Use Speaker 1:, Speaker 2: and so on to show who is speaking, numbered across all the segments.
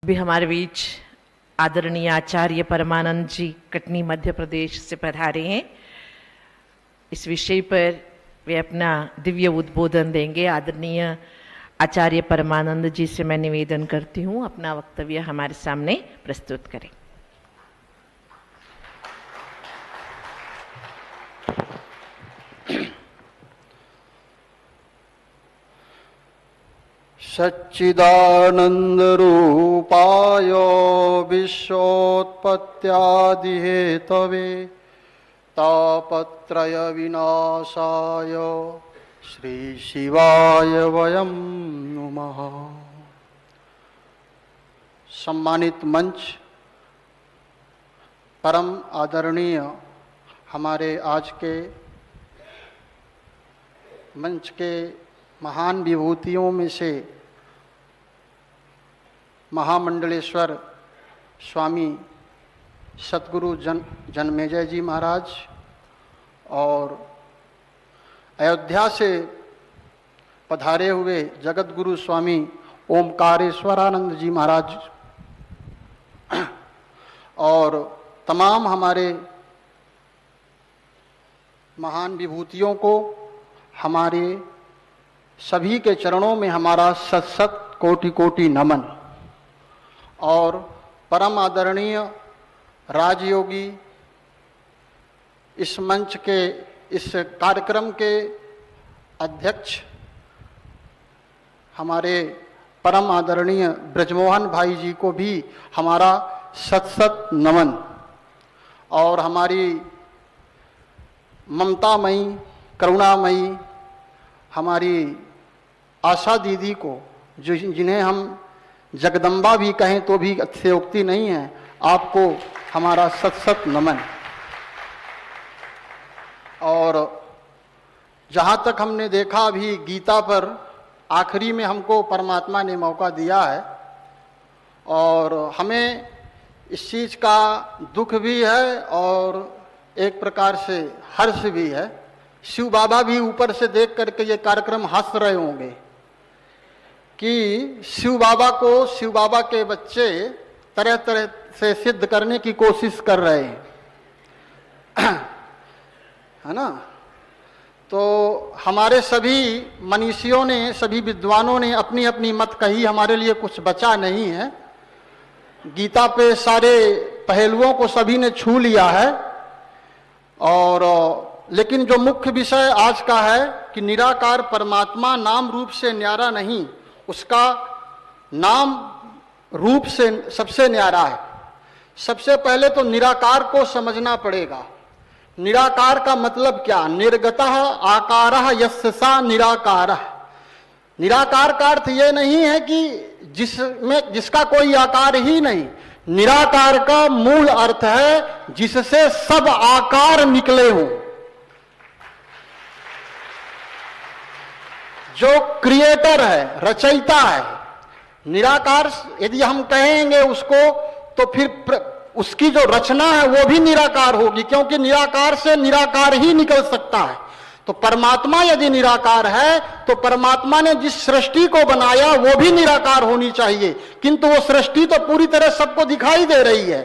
Speaker 1: भी हमारे बीच आदरणीय आचार्य परमानंद जी कटनी मध्य प्रदेश से पधारे हैं। इस विषय पर वे अपना दिव्य उद्बोधन देंगे। आदरणीय आचार्य परमानंद जी से मैं निवेदन करती हूँ अपना वक्तव्य हमारे सामने प्रस्तुत करें।
Speaker 2: सच्चिदानन्दरूपाय विश्वोत्पत्त्यादिहेतवे तापत्रयविनाशाय श्रीशिवाय वयं नुमः। सम्मानित मंच, परम आदरणीय हमारे आज के मंच के महान विभूतियों में से महामंडलेश्वर स्वामी सतगुरु जन्मेजय जी महाराज और अयोध्या से पधारे हुए जगत गुरु स्वामी ओमकारेश्वरानंद जी महाराज और तमाम हमारे महान विभूतियों को हमारे सभी के चरणों में हमारा सत सत कोटि कोटि नमन। और परम आदरणीय राजयोगी इस मंच के इस कार्यक्रम के अध्यक्ष हमारे परम आदरणीय ब्रजमोहन भाई जी को भी हमारा सत सत नमन। और हमारी ममतामयी करुणामयी हमारी आशा दीदी को, जो जिन्हें हम जगदम्बा भी कहें तो भी अतिशयोक्ति नहीं है, आपको हमारा सत सत नमन। और जहाँ तक हमने देखा अभी गीता पर आखिरी में हमको परमात्मा ने मौका दिया है और हमें इस चीज़ का दुख भी है और एक प्रकार से हर्ष भी है। शिव बाबा भी ऊपर से देख करके ये कार्यक्रम हंस रहे होंगे कि शिव बाबा को शिव बाबा के बच्चे तरह तरह से सिद्ध करने की कोशिश कर रहे हैं, है ना। तो हमारे सभी मनीषियों ने, सभी विद्वानों ने अपनी अपनी मत कही, हमारे लिए कुछ बचा नहीं है। गीता पे सारे पहलुओं को सभी ने छू लिया है। और लेकिन जो मुख्य विषय आज का है कि निराकार परमात्मा नाम रूप से न्यारा नहीं, उसका नाम रूप से सबसे न्यारा है। सबसे पहले तो निराकार को समझना पड़ेगा। निराकार का मतलब क्या? निर्गतः आकारः यस्य सा निराकारः। निराकार का अर्थ ये नहीं है कि जिसका कोई आकार ही नहीं। निराकार का मूल अर्थ है जिससे सब आकार निकले हों, जो क्रिएटर है, रचयिता है। निराकार यदि हम कहेंगे उसको तो फिर उसकी जो रचना है वो भी निराकार होगी, क्योंकि निराकार से निराकार ही निकल सकता है। तो परमात्मा यदि निराकार है तो परमात्मा ने जिस सृष्टि को बनाया वो भी निराकार होनी चाहिए, किंतु वो सृष्टि तो पूरी तरह सबको दिखाई दे रही है।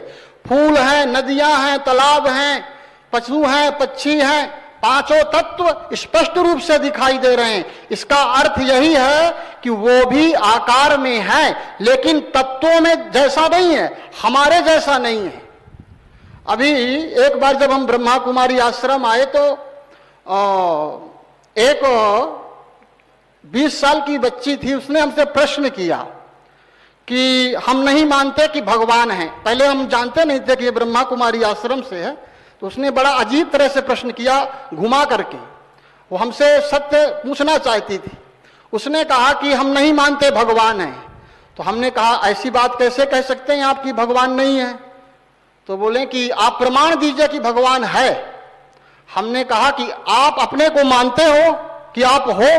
Speaker 2: फूल हैं, नदियां हैं, तालाब हैं, पशु हैं, पक्षी हैं, पांचों तत्व स्पष्ट रूप से दिखाई दे रहे हैं। इसका अर्थ यही है कि वो भी आकार में है, लेकिन तत्वों में जैसा नहीं है, हमारे जैसा नहीं है। अभी एक बार जब हम ब्रह्मा कुमारी आश्रम आए तो एक 20 साल की बच्ची थी, उसने हमसे प्रश्न किया कि हम नहीं मानते कि भगवान है। पहले हम जानते नहीं थे कि ये ब्रह्मा कुमारी आश्रम से है, तो उसने बड़ा अजीब तरह से प्रश्न किया घुमा करके। वो हमसे सत्य पूछना चाहती थी। उसने कहा कि हम नहीं मानते भगवान है। तो हमने कहा ऐसी बात कैसे कह सकते हैं आप कि भगवान नहीं है? तो बोले कि आप प्रमाण दीजिए कि भगवान है। हमने कहा कि आप अपने को मानते हो कि आप हो?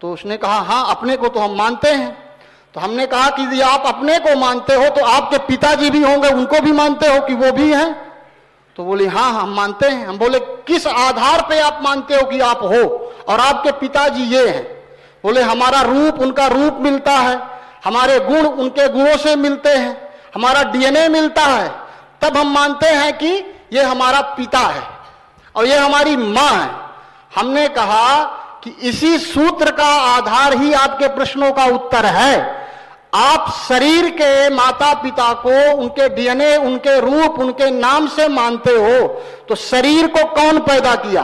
Speaker 2: तो उसने कहा हाँ, अपने को तो हम मानते हैं। तो हमने कहा कि यदि आप अपने को मानते हो तो आपके पिताजी भी होंगे, उनको भी मानते हो कि वो भी हैं? तो बोली हाँ हम मानते हैं। हम बोले किस आधार पे आप मानते हो कि आप हो और आपके पिताजी ये हैं? बोले हमारा रूप उनका रूप मिलता है, हमारे गुण उनके गुणों से मिलते हैं, हमारा डीएनए मिलता है, तब हम मानते हैं कि ये हमारा पिता है और ये हमारी मां है। हमने कहा कि इसी सूत्र का आधार ही आपके प्रश्नों का उत्तर है। आप शरीर के माता पिता को उनके डीएनए, उनके रूप, उनके नाम से मानते हो, तो शरीर को कौन पैदा किया?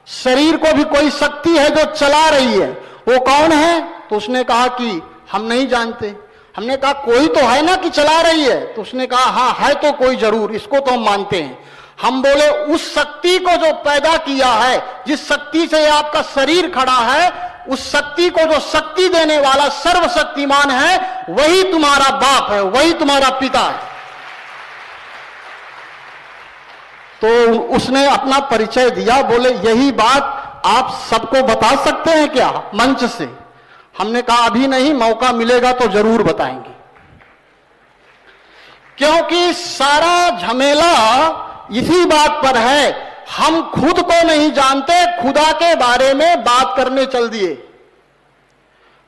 Speaker 2: शरीर को भी कोई शक्ति है जो चला रही है, वो कौन है? तो उसने कहा कि हम नहीं जानते। हमने कहा कोई तो है ना कि चला रही है? तो उसने कहा हाँ है तो कोई जरूर, इसको तो हम मानते हैं। हम बोले उस शक्ति को जो पैदा किया है, जिस शक्ति से आपका शरीर खड़ा है, उस शक्ति को जो शक्ति देने वाला सर्वशक्तिमान है, वही तुम्हारा बाप है, वही तुम्हारा पिता है। तो उसने अपना परिचय दिया, बोले यही बात आप सबको बता सकते हैं क्या मंच से? हमने कहा अभी नहीं, मौका मिलेगा तो जरूर बताएंगे, क्योंकि सारा झमेला इसी बात पर है। हम खुद को नहीं जानते, खुदा के बारे में बात करने चल दिए।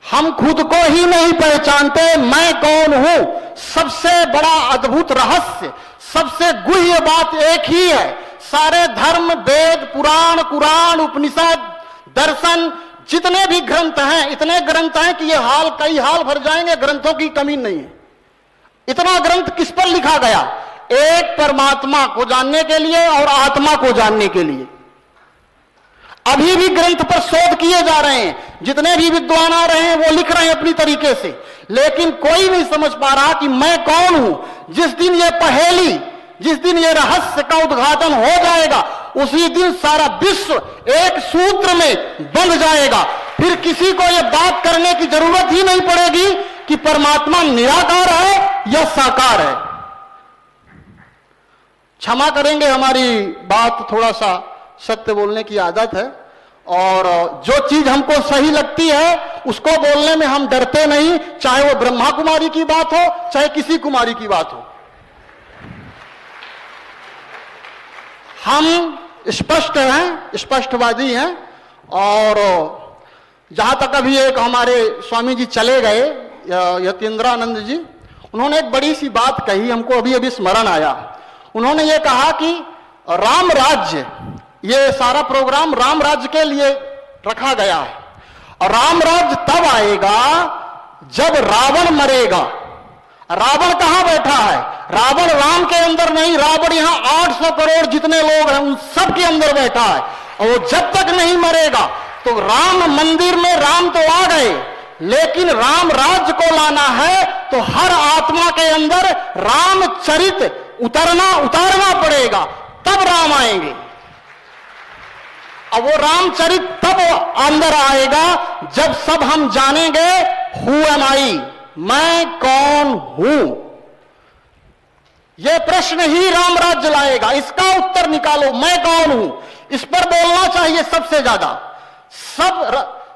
Speaker 2: हम खुद को ही नहीं पहचानते, मैं कौन हूं। सबसे बड़ा अद्भुत रहस्य, सबसे गुह्य बात एक ही है। सारे धर्म, वेद, पुराण, कुरान, उपनिषद, दर्शन, जितने भी ग्रंथ हैं, इतने ग्रंथ हैं कि ये कई हाल भर जाएंगे, ग्रंथों की कमी नहीं है। इतना ग्रंथ किस पर लिखा गया? एक परमात्मा को जानने के लिए और आत्मा को जानने के लिए। अभी भी ग्रंथ पर शोध किए जा रहे हैं, जितने भी विद्वान आ रहे हैं वो लिख रहे हैं अपनी तरीके से, लेकिन कोई नहीं समझ पा रहा कि मैं कौन हूं। जिस दिन ये पहेली, जिस दिन ये रहस्य का उद्घाटन हो जाएगा, उसी दिन सारा विश्व एक सूत्र में बंध जाएगा। फिर किसी को यह बात करने की जरूरत ही नहीं पड़ेगी कि परमात्मा निराकार है या साकार है। क्षमा करेंगे, हमारी बात थोड़ा सा सत्य बोलने की आदत है, और जो चीज हमको सही लगती है उसको बोलने में हम डरते नहीं, चाहे वो ब्रह्मा कुमारी की बात हो, चाहे किसी कुमारी की बात हो। हम स्पष्ट हैं, स्पष्टवादी हैं। और जहां तक अभी एक हमारे स्वामी जी चले गए, यतीन्द्रानंद जी, उन्होंने एक बड़ी सी बात कही, हमको अभी अभी स्मरण आया। उन्होंने ये कहा कि राम राज्य, ये सारा प्रोग्राम राम राज्य के लिए रखा गया है, और राम राज्य तब आएगा जब रावण मरेगा। रावण कहां बैठा है? रावण राम के अंदर नहीं, रावण यहां 800 करोड़ जितने लोग हैं उन सब के अंदर बैठा है, और वो जब तक नहीं मरेगा तो राम मंदिर में राम तो आ गए, लेकिन राम राज्य को लाना है तो हर आत्मा के अंदर रामचरित उतारना पड़ेगा, तब राम आएंगे। अब वो रामचरित तब अंदर आएगा जब सब हम जानेंगे हु एम आई, मैं कौन हूं। यह प्रश्न ही राम राज्य लाएगा, इसका उत्तर निकालो, मैं कौन हूं। इस पर बोलना चाहिए सबसे ज्यादा।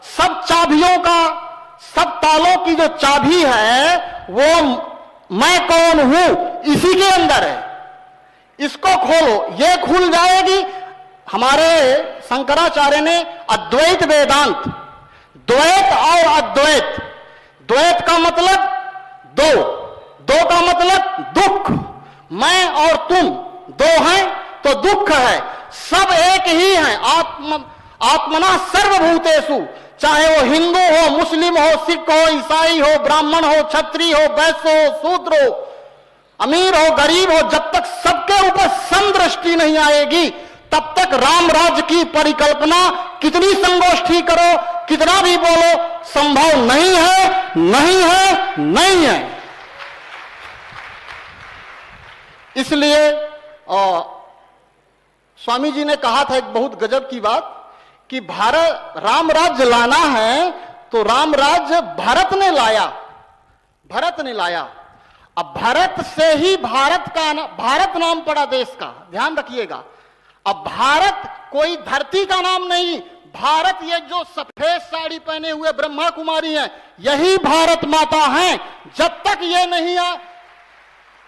Speaker 2: सब चाबियों का, सब तालों की जो चाबी है वो मैं कौन हूं इसी के अंदर है। इसको खोलो, ये खुल जाएगी। हमारे शंकराचार्य ने अद्वैत वेदांत, द्वैत और अद्वैत, द्वैत का मतलब दो, दो का मतलब दुख, मैं और तुम दो हैं तो दुख है, सब एक ही हैं। आत्मना सर्वभूतेषु, चाहे वो हिंदू हो, मुस्लिम हो, सिख हो, ईसाई हो, ब्राह्मण हो, क्षत्रिय हो, वैश्य हो, शूद्र हो, अमीर हो, गरीब हो, जब तक सबके ऊपर समदृष्टि नहीं आएगी तब तक राम राज्य की परिकल्पना कितनी संगोष्ठी करो, कितना भी बोलो, संभव नहीं है, नहीं है, नहीं है। इसलिए स्वामी जी ने कहा था एक बहुत गजब की बात कि भारत राम राज्य लाना है तो राम राज्य भरत ने लाया, भरत ने लाया। अब भरत से ही भारत नाम पड़ा देश का, ध्यान रखिएगा। अब भारत कोई धरती का नाम नहीं, भारत ये जो सफेद साड़ी पहने हुए ब्रह्मा कुमारी हैं, यही भारत माता हैं। जब तक ये नहीं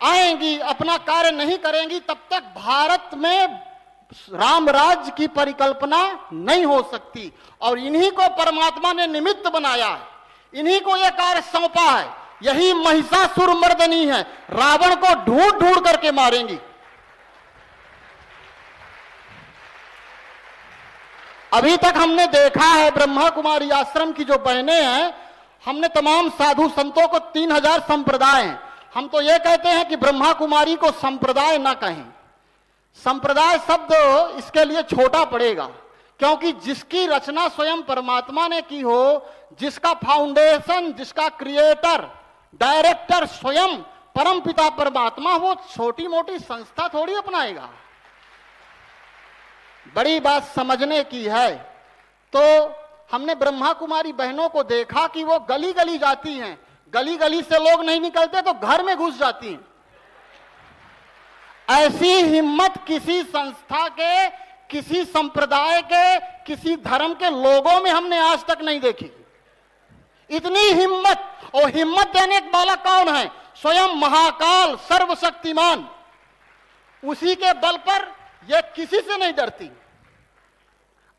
Speaker 2: आएंगी, अपना कार्य नहीं करेंगी, तब तक भारत में राम राज्य की परिकल्पना नहीं हो सकती। और इन्हीं को परमात्मा ने निमित्त बनाया है, इन्हीं को यह कार्य सौंपा है। यही महिषासुर मर्दनी है, रावण को ढूंढ ढूंढ करके मारेंगी। अभी तक हमने देखा है ब्रह्मा कुमारी आश्रम की जो बहनें हैं, हमने तमाम साधु संतों को 3000 संप्रदाय हैं। हम तो ये कहते हैं कि ब्रह्मा कुमारी को संप्रदाय ना कहें, संप्रदाय शब्द इसके लिए छोटा पड़ेगा, क्योंकि जिसकी रचना स्वयं परमात्मा ने की हो, जिसका फाउंडेशन, जिसका क्रिएटर, डायरेक्टर स्वयं परम पिता परमात्मा, वो छोटी मोटी संस्था थोड़ी अपनाएगा। बड़ी बात समझने की है। तो हमने ब्रह्मा कुमारी बहनों को देखा कि वो गली गली जाती हैं, गली गली से लोग नहीं निकलते तो घर में घुस जाती हैं। ऐसी हिम्मत किसी संस्था के, किसी संप्रदाय के, किसी धर्म के लोगों में हमने आज तक नहीं देखी। इतनी हिम्मत, और हिम्मत देने वाला कौन है? स्वयं महाकाल सर्वशक्तिमान, उसी के बल पर यह किसी से नहीं डरती।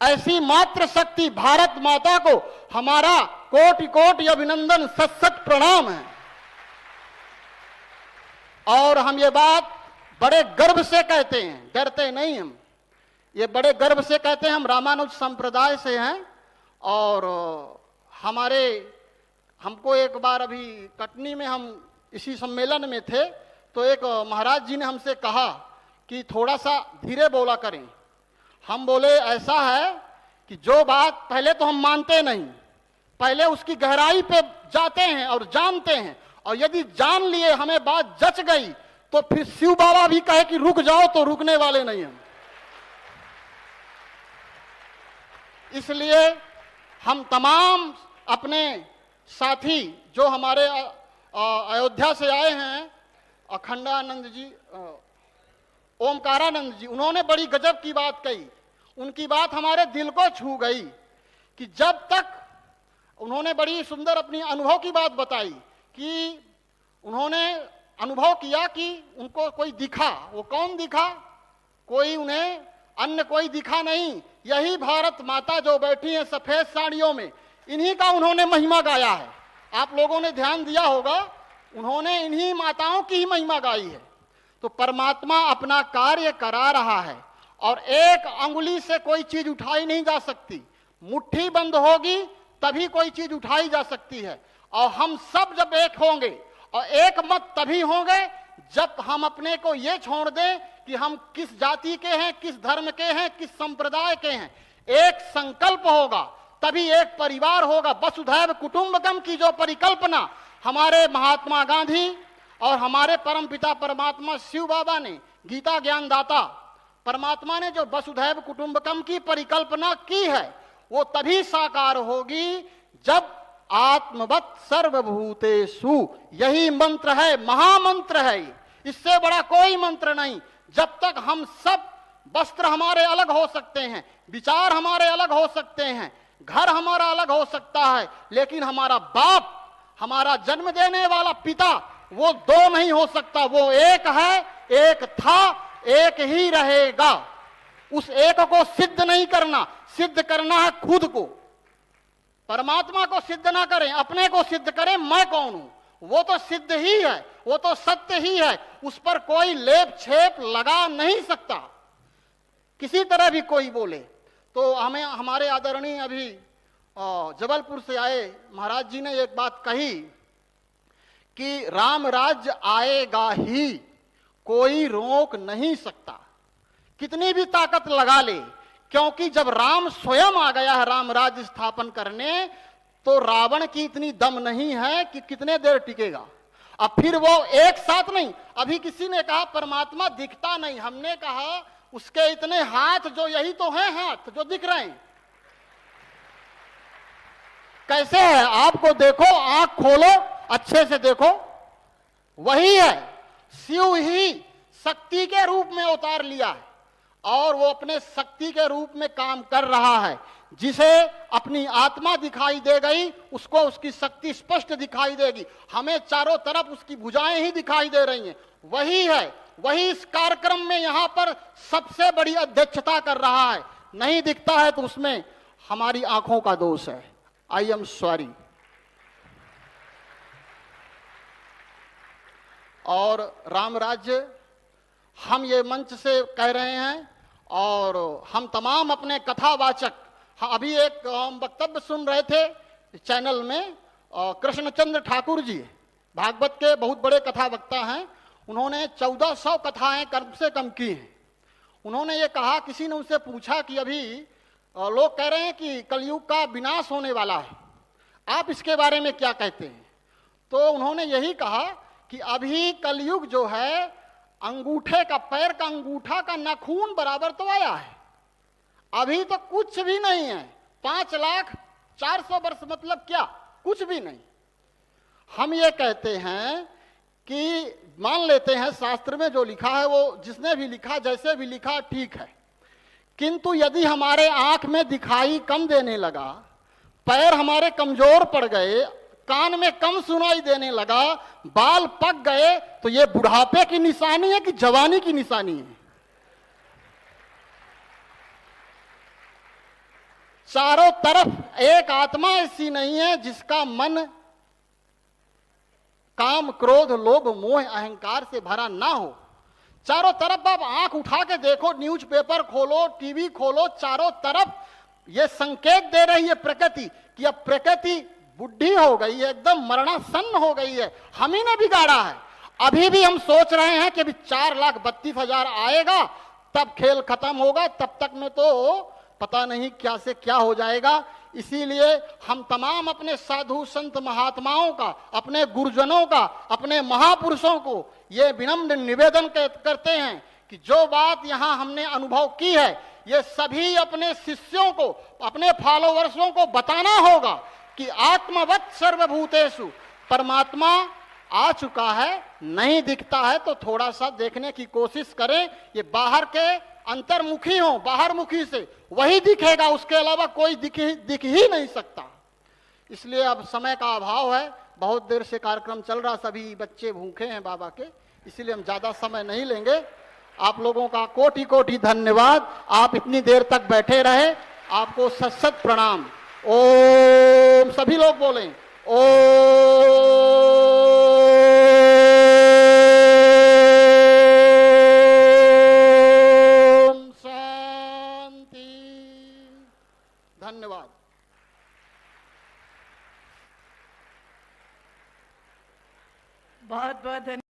Speaker 2: ऐसी मात्र शक्ति भारत माता को हमारा कोटि कोटि अभिनंदन, सत सत प्रणाम है। और हम ये बात बड़े गर्व से कहते हैं, डरते नहीं हम, ये बड़े गर्व से कहते हैं। हम रामानुज संप्रदाय से हैं और हमको एक बार अभी कटनी में हम इसी सम्मेलन में थे, तो एक महाराज जी ने हमसे कहा कि थोड़ा सा धीरे बोला करें। हम बोले ऐसा है कि जो बात पहले तो हम मानते नहीं, पहले उसकी गहराई पे जाते हैं और जानते हैं, और यदि जान लिए हमें बात जच गई तो फिर शिव बाबा भी कहे कि रुक जाओ तो रुकने वाले नहीं हम। इसलिए हम तमाम अपने साथी जो हमारे अयोध्या से आए हैं, अखंडानंद जी, ओमकारानंद जी, उन्होंने बड़ी गजब की बात कही। उनकी बात हमारे दिल को छू गई कि जब तक उन्होंने बड़ी सुंदर अपनी अनुभव की बात बताई कि उन्होंने अनुभव किया कि उनको कोई दिखा। वो कौन दिखा? कोई उन्हें अन्य कोई दिखा नहीं, यही भारत माता जो बैठी है सफेद साड़ियों में, इन्हीं का उन्होंने महिमा गाया है। आप लोगों ने ध्यान दिया होगा, उन्होंने इन्हीं माताओं की ही महिमा गाई है। तो परमात्मा अपना कार्य करा रहा है और एक अंगुली से कोई चीज उठाई नहीं जा सकती। मुट्ठी बंद होगी तभी कोई चीज उठाई जा सकती है। और हम सब जब एक होंगे, और एक मत तभी होंगे जब हम अपने को ये छोड़ दें कि हम किस जाति के हैं, किस धर्म के हैं, किस संप्रदाय के हैं। एक संकल्प होगा तभी एक परिवार होगा। वसुधैव कुटुंबकम की जो परिकल्पना हमारे महात्मा गांधी और हमारे परम पिता परमात्मा शिव बाबा ने, गीता ज्ञान दाता परमात्मा ने जो वसुधैव कुटुंबकम की परिकल्पना की है, वो तभी साकार होगी जब आत्मवत् सर्वभूतेषु, यही मंत्र है, महामंत्र है। इससे बड़ा कोई मंत्र नहीं। जब तक हम सब, वस्त्र हमारे अलग हो सकते हैं, विचार हमारे अलग हो सकते हैं, घर हमारा अलग हो सकता है, लेकिन हमारा बाप, हमारा जन्म देने वाला पिता, वो दो नहीं हो सकता। वो एक है, एक था, एक ही रहेगा। उस एक को सिद्ध नहीं करना, सिद्ध करना है खुद को। परमात्मा को सिद्ध ना करें, अपने को सिद्ध करें, मैं कौन हूं। वो तो सिद्ध ही है, वो तो सत्य ही है, उस पर कोई लेप छेप लगा नहीं सकता, किसी तरह भी कोई बोले। तो हमें हमारे आदरणीय अभी जबलपुर से आए महाराज जी ने एक बात कही कि राम राज्य आएगा ही, कोई रोक नहीं सकता, कितनी भी ताकत लगा ले, क्योंकि जब राम स्वयं आ गया है राम राज्य स्थापन करने, तो रावण की इतनी दम नहीं है कि कितने देर टिकेगा। अब फिर वो एक साथ नहीं, अभी किसी ने कहा परमात्मा दिखता नहीं, हमने कहा उसके इतने हाथ, जो यही तो हैं हाथ जो दिख रहे हैं। कैसे है? आपको देखो, आंख खोलो, अच्छे से देखो, वही है। शिव ही शक्ति के रूप में अवतार लिया है और वो अपने शक्ति के रूप में काम कर रहा है। जिसे अपनी आत्मा दिखाई दे गई, उसको उसकी शक्ति स्पष्ट दिखाई देगी। हमें चारों तरफ उसकी भुजाएं ही दिखाई दे रही हैं। वही है, वही इस कार्यक्रम में यहां पर सबसे बड़ी अध्यक्षता कर रहा है। नहीं दिखता है तो उसमें हमारी आंखों का दोष है। I am sorry. और राम राज्य हम ये मंच से कह रहे हैं, और हम तमाम अपने कथावाचक, अभी एक हम वक्तव्य सुन रहे थे चैनल में, कृष्णचंद्र ठाकुर जी भागवत के बहुत बड़े कथा वक्ता हैं, उन्होंने 1400 कथाएं कम से कम की हैं। उन्होंने ये कहा, किसी ने उनसे पूछा कि अभी लोग कह रहे हैं कि कलयुग का विनाश होने वाला है, आप इसके बारे में क्या कहते हैं? तो उन्होंने यही कहा कि अभी कलयुग जो है, अंगूठे का, पैर का अंगूठा का नाखून बराबर तो आया है, अभी तो कुछ भी नहीं है। 5,04,000 वर्ष मतलब क्या, कुछ भी नहीं। हम ये कहते हैं कि मान लेते हैं शास्त्र में जो लिखा है, वो जिसने भी लिखा, जैसे भी लिखा, ठीक है, किंतु यदि हमारे आंख में दिखाई कम देने लगा, पैर हमारे कमजोर पड़ गए, कान में कम सुनाई देने लगा, बाल पक गए, तो ये बुढ़ापे की निशानी है कि जवानी की निशानी है? चारों तरफ एक आत्मा ऐसी नहीं है जिसका मन काम, क्रोध, लोभ, मोह, अहंकार से भरा ना हो। चारों तरफ आप आंख उठा के देखो, न्यूज़पेपर खोलो, टीवी खोलो, चारों तरफ ये संकेत दे रही है प्रकृति कि अब प्रकृति बुढ़ी हो गई है, एकदम मरणासन्न हो गई है, हम ही ने बिगाड़ा है। अभी भी हम सोच रहे हैं कि अभी 4,32,000 आएगा तब खेल खत्म होगा, तब तक में तो पता नहीं क्या से क्या हो जाएगा। इसीलिए हम तमाम अपने साधु संत महात्माओं का, अपने गुरुजनों का, अपने महापुरुषों को ये विनम्र निवेदन करते हैं कि जो बात यहाँ हमने अनुभव की है, ये सभी अपने शिष्यों को, अपने फॉलोवर्सों को बताना होगा कि आत्मवत् सर्वभूतेषु, परमात्मा आ चुका है, नहीं दिखता है तो थोड़ा सा देखने की कोशिश करें। ये बाहर के अंतर्मुखी हो, बाहरमुखी से वही दिखेगा, उसके अलावा कोई दिख ही नहीं सकता। इसलिए अब समय का अभाव है, बहुत देर से कार्यक्रम चल रहा, सभी बच्चे भूखे हैं बाबा के, इसलिए हम ज्यादा समय नहीं लेंगे। आप लोगों का कोटि कोटि धन्यवाद, आप इतनी देर तक बैठे रहे, आपको सत सत प्रणाम। ओम, सभी लोग बोलें ओम। धन्यवाद।
Speaker 1: बहुत बहुत धन्यवाद।